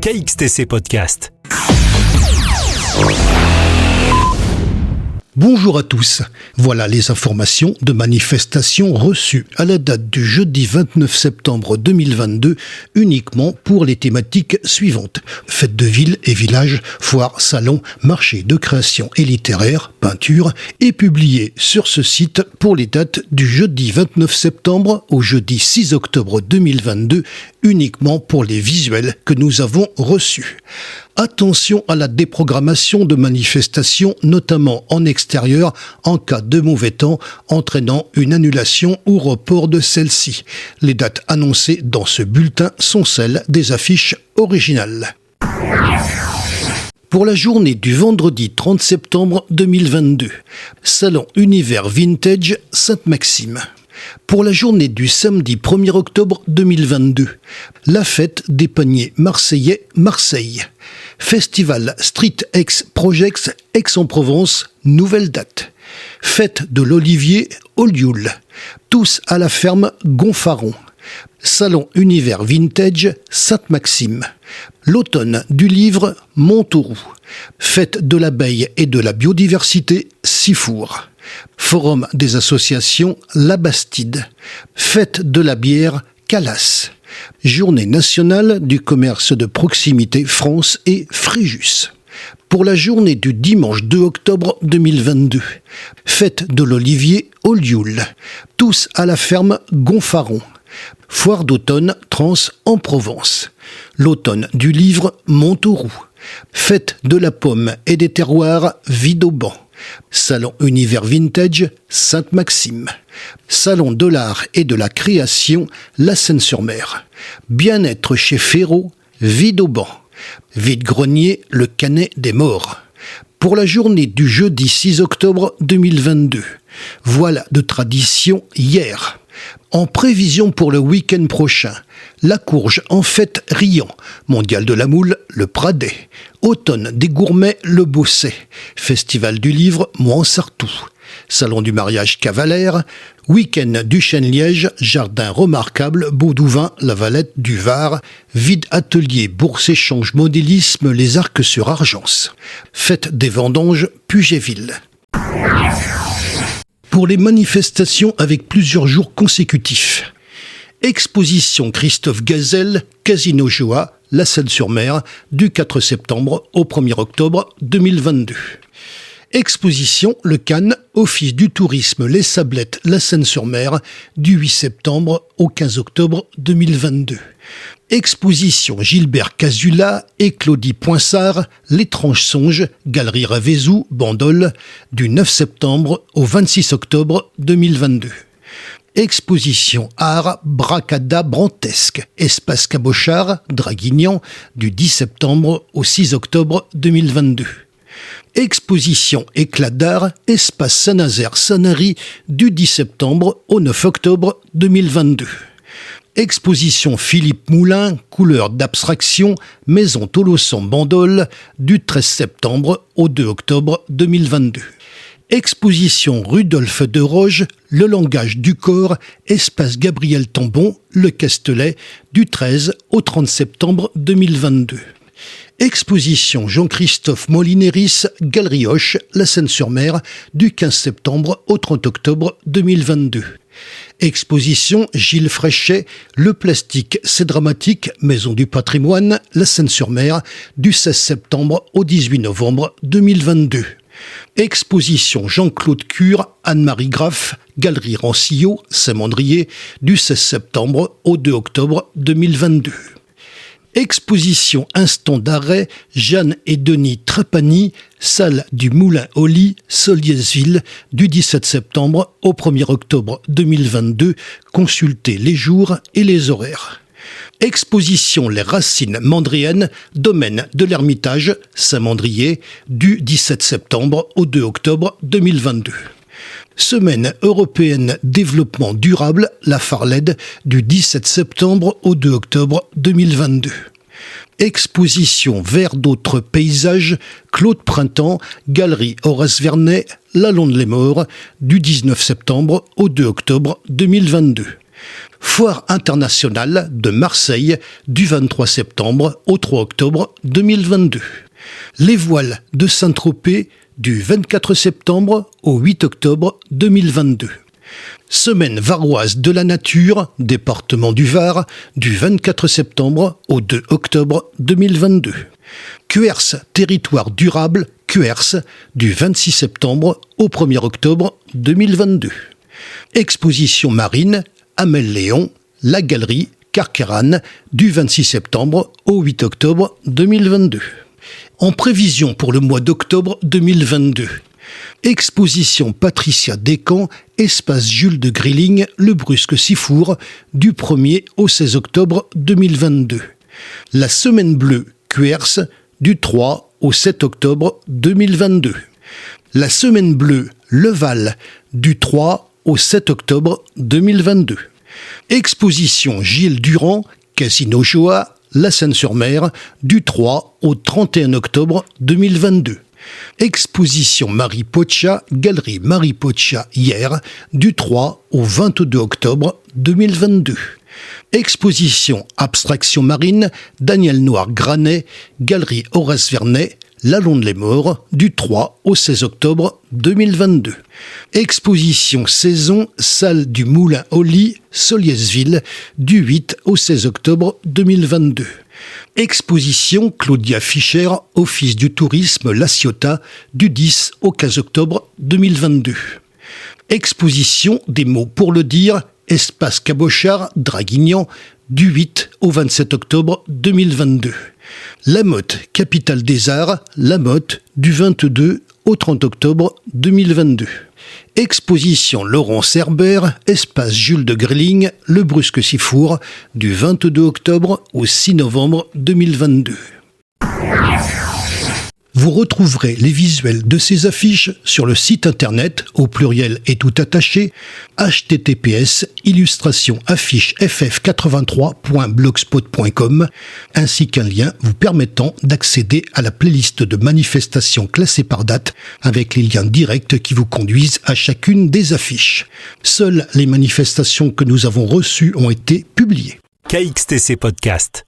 KXTC Podcast. Bonjour à tous, voilà les informations de manifestations reçues à la date du jeudi 29 septembre 2022 uniquement pour les thématiques suivantes. Fêtes de ville et village, foires, salons, marchés de création et littéraire, peinture et publiées sur ce site pour les dates du jeudi 29 septembre au jeudi 6 octobre 2022 uniquement pour les visuels que nous avons reçus. Attention à la déprogrammation de manifestations, notamment en extérieur, en cas de mauvais temps, entraînant une annulation ou report de celle-ci. Les dates annoncées dans ce bulletin sont celles des affiches originales. Pour la journée du vendredi 30 septembre 2022, Salon Univers Vintage Sainte-Maxime. Pour la journée du samedi 1er octobre 2022, la fête des paniers marseillais Marseille. Festival Street X Projects Aix-en-Provence, nouvelle date. Fête de l'Olivier Olioul. Tous à la ferme Gonfaron. Salon Univers Vintage Sainte-Maxime. L'automne du livre Montauroux. Fête de l'abeille et de la biodiversité Sifour. Forum des associations La Bastide. Fête de la bière Calas. Journée nationale du commerce de proximité France et Fréjus. Pour la journée du dimanche 2 octobre 2022, fête de l'Olivier Olioul. Tous à la ferme Gonfaron. Foire d'automne Trans en Provence. L'automne du livre Montauroux. Fête de la pomme et des terroirs Vidauban. Salon Univers Vintage Sainte-Maxime. Salon de l'art et de la création La Seine-sur-Mer. Bien-être chez Ferraud, Vidauban. Vide-grenier Le Canet des Morts. Pour la journée du jeudi 6 octobre 2022, voilà de tradition hier. En prévision pour le week-end prochain, la courge en fête Riant, mondial de la moule le Pradet, automne des gourmets le Bosset, festival du livre Moinsartou, salon du mariage Cavalère, week-end du Chêne-Liège, jardin remarquable Baudouin, la Valette du Var, vide atelier bourse-échange modélisme les Arcs sur Argence, fête des vendanges Pugetville. Pour les manifestations avec plusieurs jours consécutifs. Exposition Christophe Gazelle, Casino Joa, La Seine-sur-Mer, du 4 septembre au 1er octobre 2022. Exposition Le Cannes, Office du tourisme Les Sablettes, La Seine-sur-Mer, du 8 septembre au 15 octobre 2022. Exposition Gilbert Casula et Claudie Poinsard, L'étrange songe, Galerie Ravezou, Bandol, du 9 septembre au 26 octobre 2022. Exposition Art Bracadabrantesque, Espace Cabochard, Draguignan, du 10 septembre au 6 octobre 2022. Exposition Éclat d'art, Espace Saint-Nazaire-Sanary, du 10 septembre au 9 octobre 2022. Exposition Philippe Moulin, couleurs d'abstraction, Maison Tolosan Bandol, du 13 septembre au 2 octobre 2022. Exposition Rudolphe de Roge, Le langage du corps, Espace Gabriel Tambon, Le Castelet, du 13 au 30 septembre 2022. Exposition Jean-Christophe Molineris, Galerie Hoche, La Seine-sur-Mer, du 15 septembre au 30 octobre 2022. Exposition Gilles Fréchet, Le plastique c'est dramatique, Maison du patrimoine, La Seine-sur-Mer, du 16 septembre au 18 novembre 2022. Exposition Jean-Claude Cure, Anne-Marie Graff, Galerie Rancillot, Saint-Mandrier, du 16 septembre au 2 octobre 2022. Exposition Instant d'arrêt, Jeanne et Denis Trapani, salle du Moulin au Lit, Soliesville, du 17 septembre au 1er octobre 2022. Consultez les jours et les horaires. Exposition Les Racines Mandriennes, domaine de l'Ermitage, Saint-Mandrier, du 17 septembre au 2 octobre 2022. Semaine européenne développement durable, la Farled, du 17 septembre au 2 octobre 2022. Exposition vers d'autres paysages, Claude Printemps, Galerie Horace Vernet, La Londe-les-Morts, du 19 septembre au 2 octobre 2022. Foire internationale de Marseille du 23 septembre au 3 octobre 2022. Les voiles de Saint-Tropez du 24 septembre au 8 octobre 2022. Semaine varoise de la nature, département du Var, du 24 septembre au 2 octobre 2022. Cuers, territoire durable, Cuers, du 26 septembre au 1er octobre 2022. Exposition marine, Amel Léon, La Galerie, Carqueiranne, du 26 septembre au 8 octobre 2022. En prévision pour le mois d'octobre 2022. Exposition Patricia Descamps, espace Jules de Grilling, Le Brusque-Sifour, du 1er au 16 octobre 2022. La Semaine Bleue, Cuers, du 3 au 7 octobre 2022. La Semaine Bleue, Le Val, du 3 au 7 octobre 2022. Exposition Gilles Durand, Casino Joa, La Seine-sur-Mer, du 3 au 31 octobre 2022. Exposition Marie Poccia, Galerie Marie Poccia hier, du 3 au 22 octobre 2022. Exposition Abstraction marine, Daniel Noir-Granet, Galerie Horace Vernet, La Londe-les-Morts, du 3 au 16 octobre 2022. Exposition Saison, Salle du Moulin au Lit, Soliesville, du 8 au 16 octobre 2022. Exposition Claudia Fischer, Office du tourisme La Ciotat, du 10 au 15 octobre 2022. Exposition Des mots pour le dire, Espace Cabochard, Draguignan, du 8 au 27 octobre 2022. La Motte, capitale des arts, La Motte, du 22 au 30 octobre 2022. Exposition Laurent Cerbère, espace Jules de Grilling, Le Brusque-Sifour, du 22 octobre au 6 novembre 2022. Vous retrouverez les visuels de ces affiches sur le site internet, au pluriel et tout attaché, https://afficheff83.blogspot.com, ainsi qu'un lien vous permettant d'accéder à la playlist de manifestations classées par date, avec les liens directs qui vous conduisent à chacune des affiches. Seules les manifestations que nous avons reçues ont été publiées. KXTC Podcast.